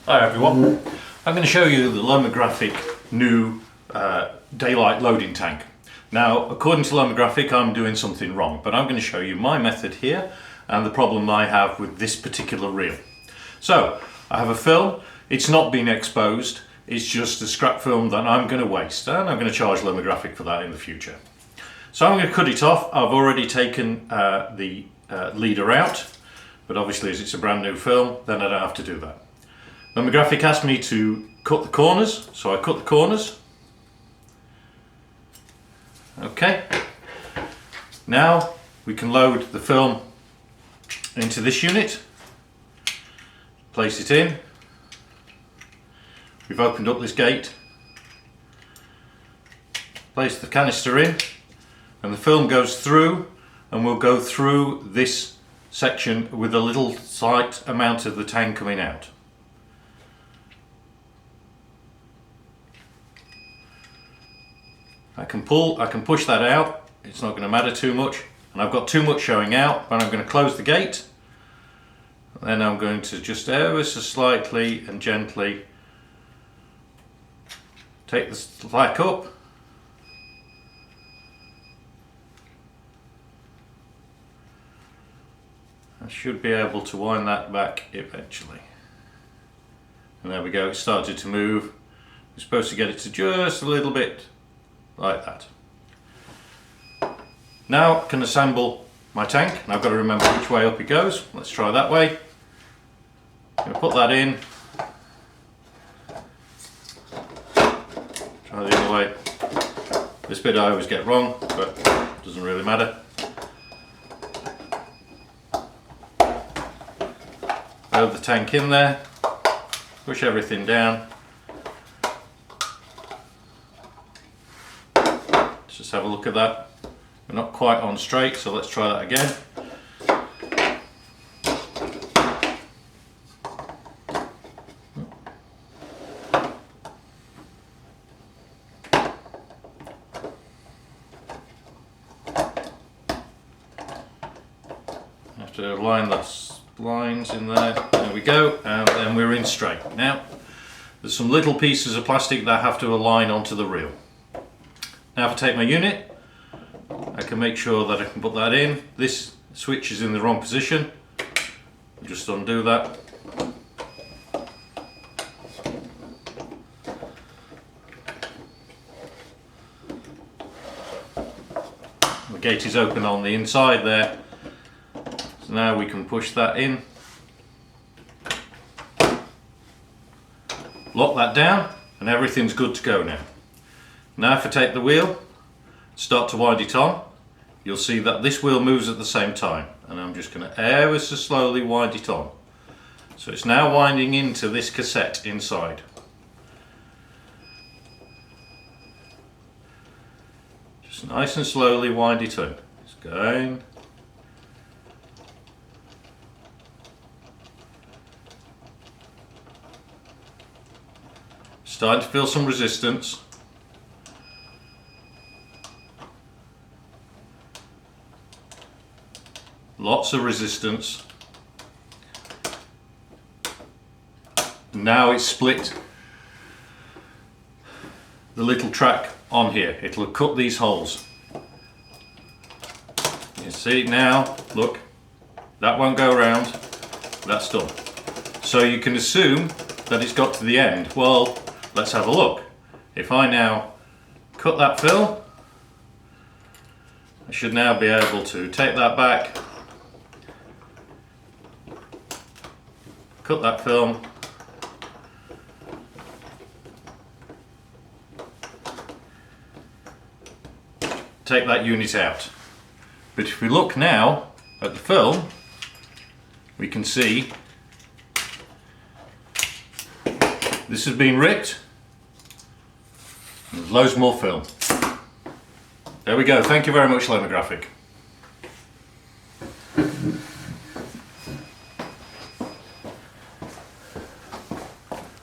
Hi everyone, I'm going to show you the Lomographic new daylight loading tank. Now according to Lomographic I'm doing something wrong, but I'm going to show you my method here and the problem I have with this particular reel. So I have a film, it's not been exposed, it's just a scrap film that I'm going to waste, and I'm going to charge Lomographic for that in the future. So I'm going to cut it off. I've already taken the leader out, but obviously as it's a brand new film then I don't have to do that. Lomographic asked me to cut the corners, so I cut the corners. Okay, now we can load the film into this unit, place it in. We've opened up this gate, place the canister in, and the film goes through, and we'll go through this section with a little slight amount of the tank coming out. I can push that out, it's not going to matter too much, and I've got too much showing out, but I'm going to close the gate. Then I'm going to just ever so slightly and gently take the slack up. I should be able to wind that back eventually. And there we go, it started to move. We're supposed to get it to just a little bit like that. Now I can assemble my tank, and I've got to remember which way up it goes. Let's try that way. I'm going to put that in. Try the other way. This bit I always get wrong, but it doesn't really matter. Load the tank in there, push everything down. Just have a look at that. We're not quite on straight, so let's try that again. Have to align the lines in there. There we go, and then we're in straight. Now, there's some little pieces of plastic that have to align onto the reel. Now if I take my unit, I can make sure that I can put that in. This switch is in the wrong position. I'll just undo that. The gate is open on the inside there. So now we can push that in. Lock that down and everything's good to go now. Now if I take the wheel, start to wind it on, you'll see that this wheel moves at the same time, and I'm just going to ever so slowly wind it on. So it's now winding into this cassette inside. Just nice and slowly wind it in. It's going. Starting to feel some resistance. Lots of resistance. Now it's split the little track on here. It'll cut these holes. You see now, look, that won't go around, that's done. So you can assume that it's got to the end. Well, let's have a look. If I now cut that film, I should now be able to take that back, cut that film, take that unit out. But if we look now at the film, we can see this has been ripped. There's loads more film. There we go. Thank you very much, Lomographic.